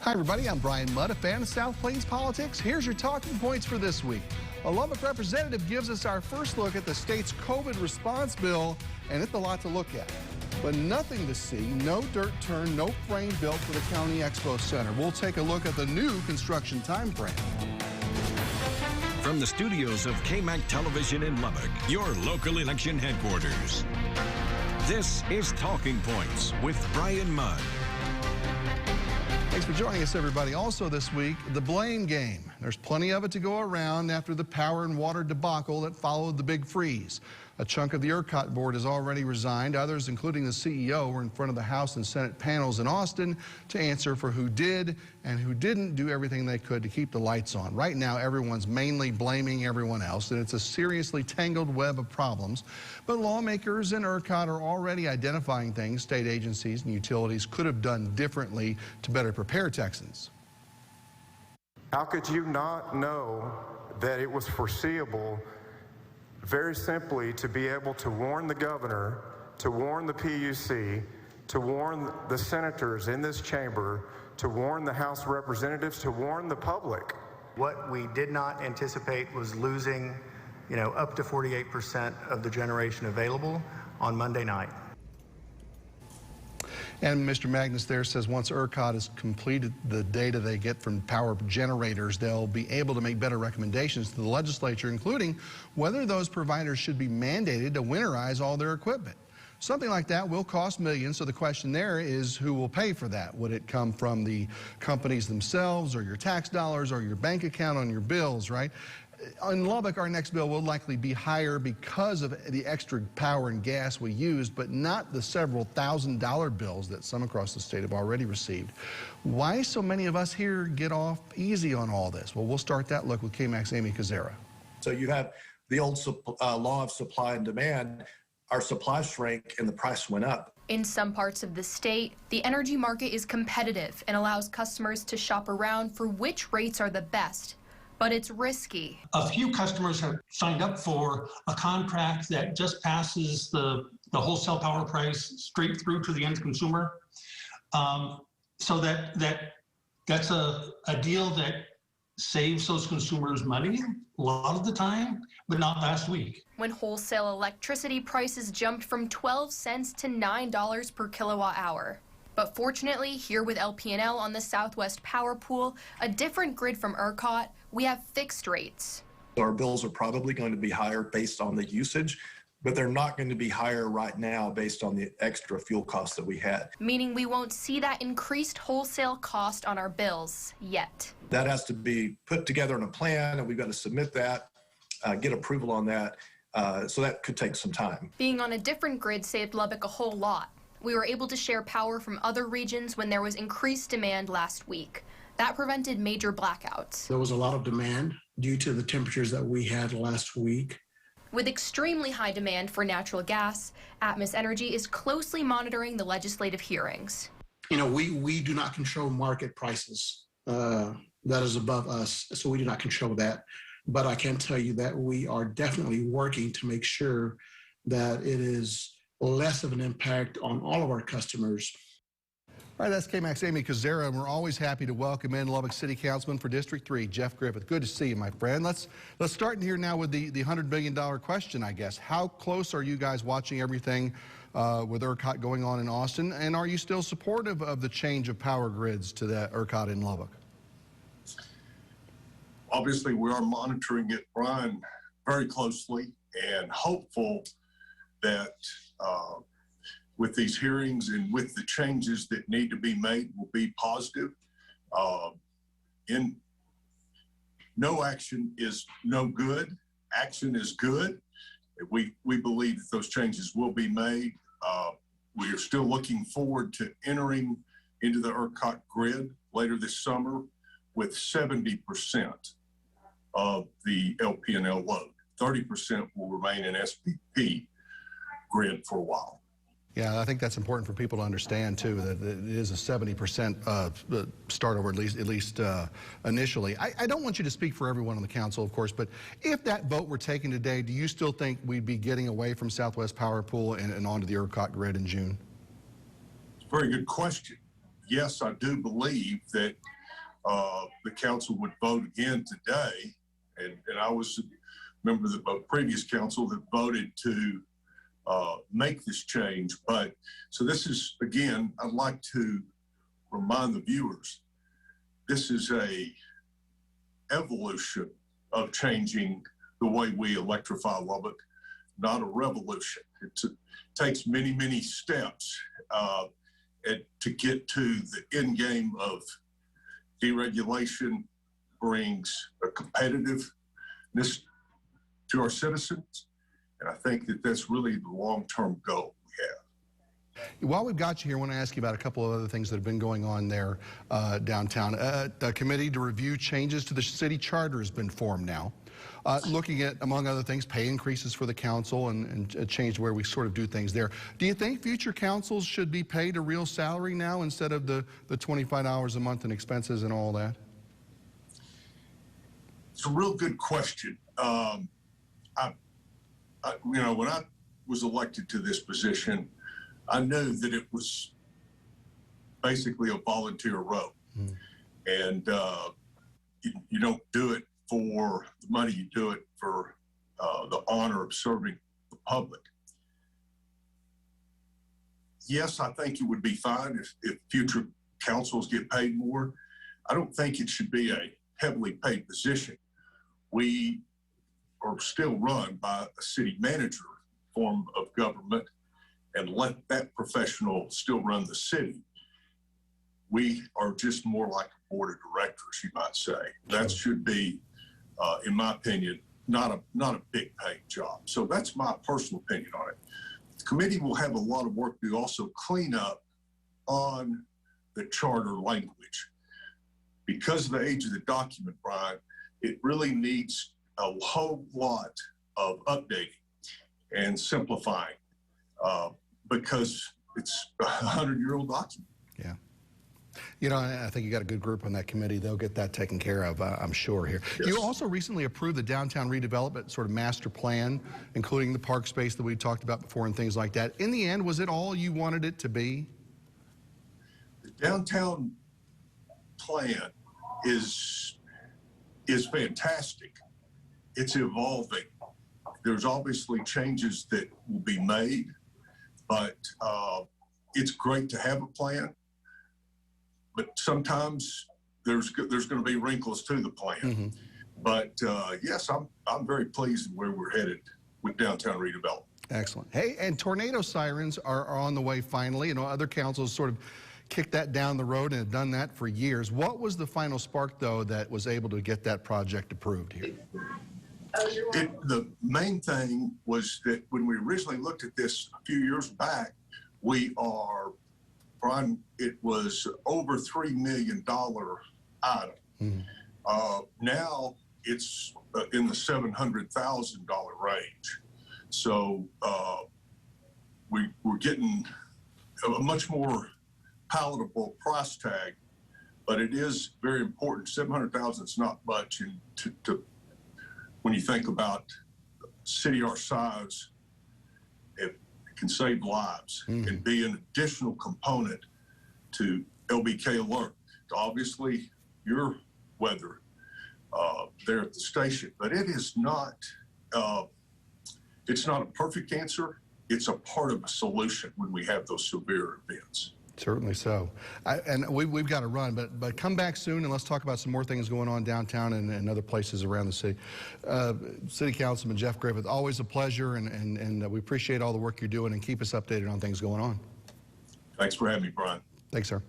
Hi, everybody. I'm Bryan Mudd, a fan of South Plains politics. Here's your talking points for this week. A Lubbock representative gives us our first look at the state's COVID response bill, and it's a lot to look at. But nothing to see, no dirt turn, no frame built for the County Expo Center. We'll take a look at the new construction time frame. From the studios of KAMC Television in Lubbock, your local election headquarters. This is Talking Points with Bryan Mudd. Thanks for joining us, everybody. Also this week, the blame game. There's plenty of it to go around after the power and water debacle that followed the big freeze. A chunk of the ERCOT board has already resigned. Others, including the CEO, were in front of the House and Senate panels in Austin to answer for who did and who didn't do everything they could to keep the lights on. Right now, everyone's mainly blaming everyone else, and it's a seriously tangled web of problems. But lawmakers in ERCOT are already identifying things state agencies and utilities could have done differently to better prepare Texans. How could you not know that it was foreseeable, very simply, to be able to warn the governor, to warn the PUC, to warn the senators in this chamber, to warn the House of Representatives, to warn the public? What we did not anticipate was losing, up to 48% of the generation available on Monday night. And Mr. Magnus there says once ERCOT has completed the data they get from power generators, they'll be able to make better recommendations to the legislature, including whether those providers should be mandated to winterize all their equipment. Something like that will cost millions, so the question there is who will pay for that? Would it come from the companies themselves, or your tax dollars, or your bank account on your bills, right? In Lubbock, our next bill will likely be higher because of the extra power and gas we used, but not the several $1,000 bills that some across the state have already received. Why so many of us here get off easy on all this? Well, we'll start that look with KAMC's Amy Kazera. So you have the old law of supply and demand. Our supply shrank and the price went up. In some parts of the state, the energy market is competitive and allows customers to shop around for which rates are the best. But it's risky. A few customers have signed up for a contract that just passes the wholesale power price straight through to the end consumer. So that's a deal that saves those consumers money a lot of the time, but not last week. When wholesale electricity prices jumped from 12 cents to $9 per kilowatt hour. But fortunately, here with LP&L on the Southwest Power Pool, a different grid from ERCOT, we have fixed rates. Our bills are probably going to be higher based on the usage, but they're not going to be higher right now based on the extra fuel costs that we had. Meaning we won't see that increased wholesale cost on our bills yet. That has to be put together in a plan, and we've got to submit that, get approval on that, so that could take some time. Being on a different grid saved Lubbock a whole lot. We were able to share power from other regions when there was increased demand last week. That prevented major blackouts. There was a lot of demand due to the temperatures that we had last week. With extremely high demand for natural gas, Atmos Energy is closely monitoring the legislative hearings. We do not control market prices. That is above us, so we do not control that. But I can tell you that we are definitely working to make sure that it is less of an impact on all of our customers. All right, that's KAMC's Amy Kazera, and we're always happy to welcome in Lubbock City Councilman for District 3, Jeff Griffith. Good to see you, my friend. Let's start in here now with the $100 billion question, I guess. How close are you guys watching everything with ERCOT going on in Austin, and are you still supportive of the change of power grids to that ERCOT in Lubbock? Obviously, we are monitoring it, Bryan, very closely and hopeful that with these hearings and with the changes that need to be made will be positive. No action is no good. Action is good. We believe that those changes will be made. We are still looking forward to entering into the ERCOT grid later this summer with 70% of the LP&L load. 30% will remain in SPP grid for a while. Yeah, I think that's important for people to understand too, that it is a 70% start over, at least initially. I don't want you to speak for everyone on the council, of course, but if that vote were taken today, do you still think we'd be getting away from Southwest Power Pool and onto the ERCOT grid in June? It's a very good question. yes, I do believe that the council would vote again today, and I was a member of the previous council that voted to make this change. But so this is, again, I'd like to remind the viewers, this is a evolution of changing the way we electrify Lubbock, not a revolution. It takes many, many steps to get to the end game of deregulation, brings a competitiveness to our citizens. And I think that that's really the long-term goal we have. While we've got you here, I want to ask you about a couple of other things that have been going on there downtown. A committee to review changes to the city charter has been formed now, looking at, among other things, pay increases for the council and a change where we sort of do things there. Do you think future councils should be paid a real salary now instead of the $25 a month in expenses and all that? It's a real good question. You know, when I was elected to this position, I knew that it was basically a volunteer role. And you don't do it for the money, you do it for the honor of serving the public. Yes, I think it would be fine if future councils get paid more. I don't think it should be a heavily paid position. We are still run by a city manager form of government, and let that professional still run the city. We are just more like a board of directors, you might say. That should be, in my opinion, not a big paid job. So that's my personal opinion on it. The committee will have a lot of work to also clean up on the charter language. Because of the age of the document, Brian, it really needs a whole lot of updating and simplifying because it's a 100-year-old document. Yeah. You know, I think you got a good group on that committee. They'll get that taken care of, I'm sure here. Yes. You also recently approved the downtown redevelopment sort of master plan, including the park space that we talked about before and things like that. In the end, was it all you wanted it to be? The downtown plan is fantastic. It's evolving. There's obviously changes that will be made, but it's great to have a plan. But sometimes there's going to be wrinkles to the plan. But yes, I'm very pleased with where we're headed with downtown redevelopment. Excellent. Hey, and tornado sirens are on the way finally. You know, other councils sort of kicked that down the road and have done that for years. What was the final spark, though, that was able to get that project approved here? The main thing was that when we originally looked at this a few years back, Brian, it was over $3 million item. Now it's in the $700,000 range. So we're getting a much more palatable price tag, but it is very important. $700,000 is not much, and to when you think about a city our size, it can save lives and be an additional component to LBK alert. Obviously, your weather there at the station, but it is not. It's not a perfect answer. It's a part of a solution when we have those severe events. Certainly so. And we've got to run, but come back soon and let's talk about some more things going on downtown and other places around the city. City Councilman Jeff Griffith, always a pleasure, and we appreciate all the work you're doing, and keep us updated on things going on. Thanks for having me, Brian. Thanks, sir.